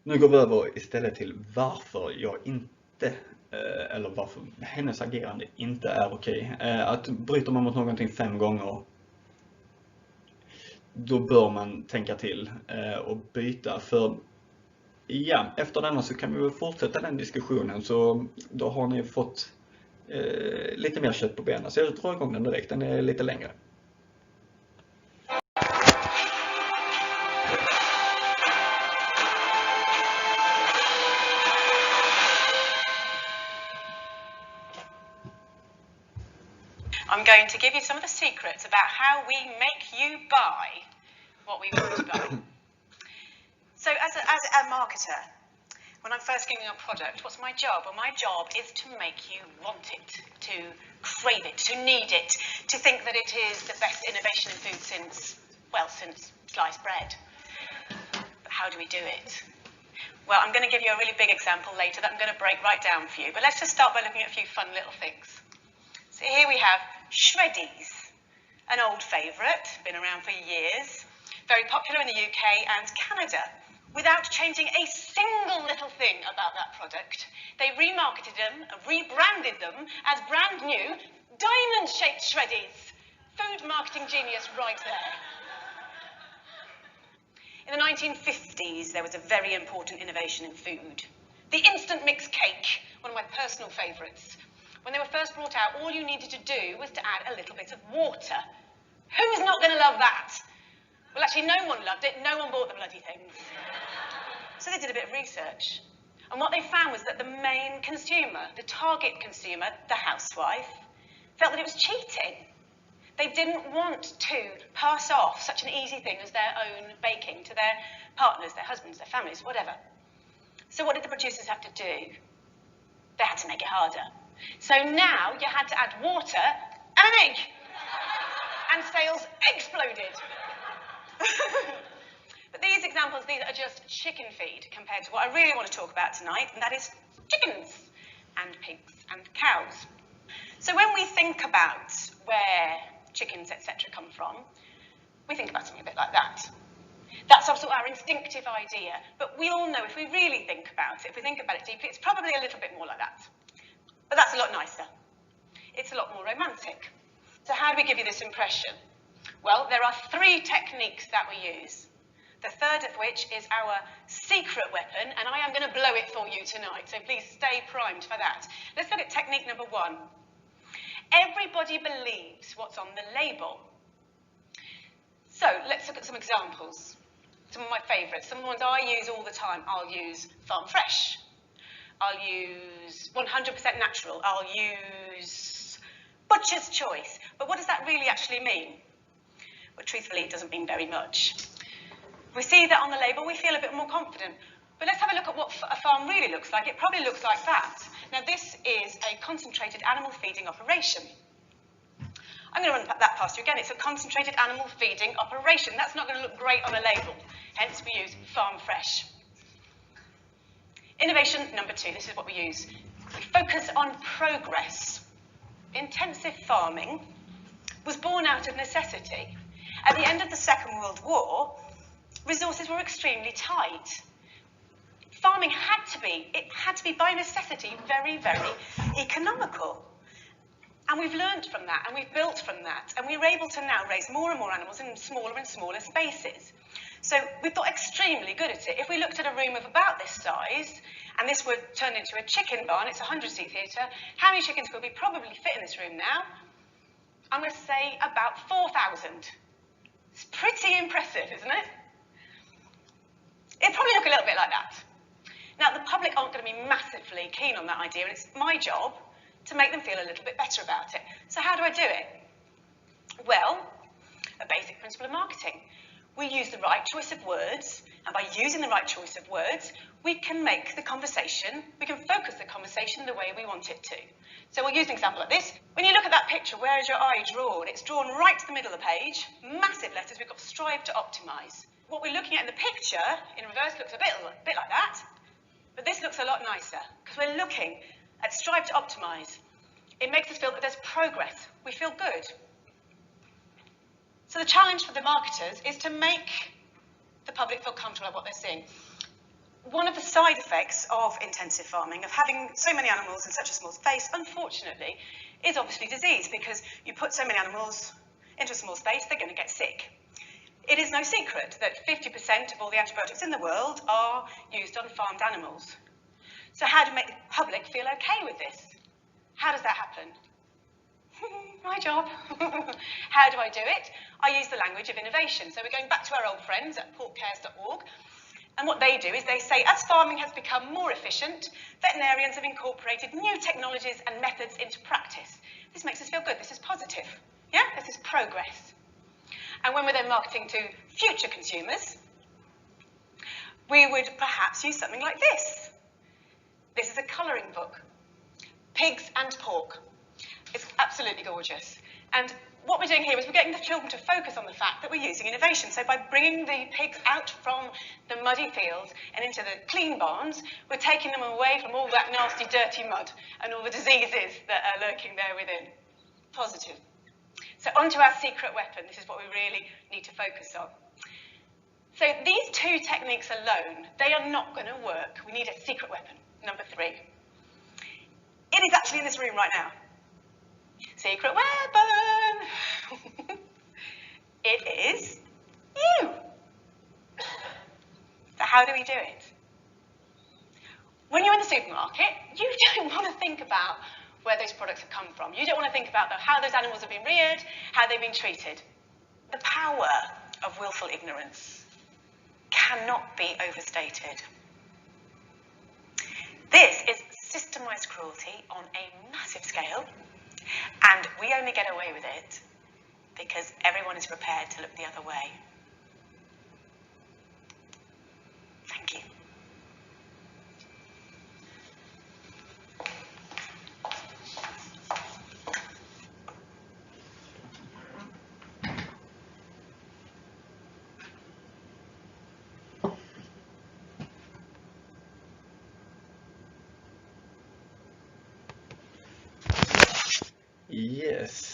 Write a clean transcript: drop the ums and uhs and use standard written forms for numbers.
Nu går vi över istället till varför jag inte, eller varför hennes agerande inte är okej. Att bryter man mot någonting 5 gånger, då bör man tänka till och byta. För ja, efter denna så kan vi väl fortsätta den diskussionen, så då har ni fått lite mer kött på benen. Så jag drar igång den direkt, den är lite längre. I'm going to give you some of the secrets about how we make you buy what we want to buy. So as a marketer, when I'm first giving you a product, what's my job? Well, my job is to make you want it, to crave it, to need it, to think that it is the best innovation in food since sliced bread. But how do we do it? Well, I'm going to give you a really big example later that I'm going to break right down for you. But let's just start by looking at a few fun little things. So here we have Shreddies, an old favourite, been around for years, very popular in the UK and Canada. Without changing a single little thing about that product, they remarketed them, rebranded them as brand new diamond-shaped Shreddies. Food marketing genius right there. In the 1950s, there was a very important innovation in food. The instant mix cake, one of my personal favourites. When they were first brought out, all you needed to do was to add a little bit of water. Who's not going to love that? Well, actually, no one loved it. No one bought the bloody things. So they did a bit of research. And what they found was that the main consumer, the target consumer, the housewife, felt that it was cheating. They didn't want to pass off such an easy thing as their own baking to their partners, their husbands, their families, whatever. So what did the producers have to do? They had to make it harder. So now you had to add water and an egg. And sales exploded. But these examples, these are just chicken feed compared to what I really want to talk about tonight, and that is chickens and pigs and cows. So when we think about where chickens, etc. come from, we think about something a bit like that. That's also our instinctive idea, but we all know if we really think about it, if we think about it deeply, it's probably a little bit more like that. But that's a lot nicer. It's a lot more romantic. So how do we give you this impression? Well, there are 3 techniques that we use. The third of which is our secret weapon, and I am going to blow it for you tonight, so please stay primed for that. Let's look at technique number 1. Everybody believes what's on the label. So let's look at some examples. Some of my favourites, some of the ones I use all the time. I'll use farm fresh. I'll use 100% natural. I'll use butcher's choice. But what does that really actually mean? Well, truthfully, it doesn't mean very much. We see that on the label, we feel a bit more confident. But let's have a look at what a farm really looks like. It probably looks like that. Now, this is a concentrated animal feeding operation. I'm going to run that past you again. It's a concentrated animal feeding operation. That's not going to look great on a label. Hence, we use farm fresh. Innovation number 2, this is what we use. We focus on progress. Intensive farming was born out of necessity. At the end of the Second World War, resources were extremely tight. Farming had to be by necessity very, very economical. And we've learned from that, and we've built from that, and we're able to now raise more and more animals in smaller and smaller spaces. So we've got extremely good at it. If we looked at a room of about this size, and this were turned into a chicken barn, it's a 100-seat theatre, how many chickens could we probably fit in this room now? I'm going to say about 4,000. It's pretty impressive, isn't it? It'd probably look a little bit like that. Now, the public aren't going to be massively keen on that idea, and it's my job to make them feel a little bit better about it. So how do I do it? Well, a basic principle of marketing. We use the right choice of words, and by using the right choice of words, we can make the conversation, we can focus the conversation the way we want it to. So we'll use an example like this. When you look at that picture, where is your eye drawn? It's drawn right to the middle of the page, massive letters, we've got strive to optimise. What we're looking at in the picture, in reverse, looks a bit like that, but this looks a lot nicer, because we're looking at strive to optimise. It makes us feel that there's progress. We feel good. So the challenge for the marketers is to make the public feel comfortable with what they're seeing. one of the side effects of intensive farming, of having so many animals in such a small space, unfortunately, is obviously disease, because you put so many animals into a small space, they're going to get sick. It is no secret that 50% of all the antibiotics in the world are used on farmed animals. So how do we make the public feel okay with this? How does that happen? My job. How do I do it? I use the language of innovation. So we're going back to our old friends at porkcares.org. And what they do is they say, as farming has become more efficient, veterinarians have incorporated new technologies and methods into practice. This makes us feel good. This is positive. Yeah? This is progress. And when we're then marketing to future consumers, we would perhaps use something like this. This is a colouring book. Pigs and pork. It's absolutely gorgeous. And what we're doing here is we're getting the children to focus on the fact that we're using innovation. So by bringing the pigs out from the muddy fields and into the clean barns, we're taking them away from all that nasty, dirty mud and all the diseases that are lurking there within. Positive. So onto our secret weapon. This is what we really need to focus on. So these two techniques alone, they are not going to work. We need a secret weapon, number 3. It is actually in this room right now. Secret weapon! It is you! So how do we do it? When you're in the supermarket, you don't want to think about where those products have come from. You don't want to think about how those animals have been reared, how they've been treated. The power of willful ignorance cannot be overstated. This is systemized cruelty on a massive scale, and we only get away with it because everyone is prepared to look the other way. Thank you. Yes.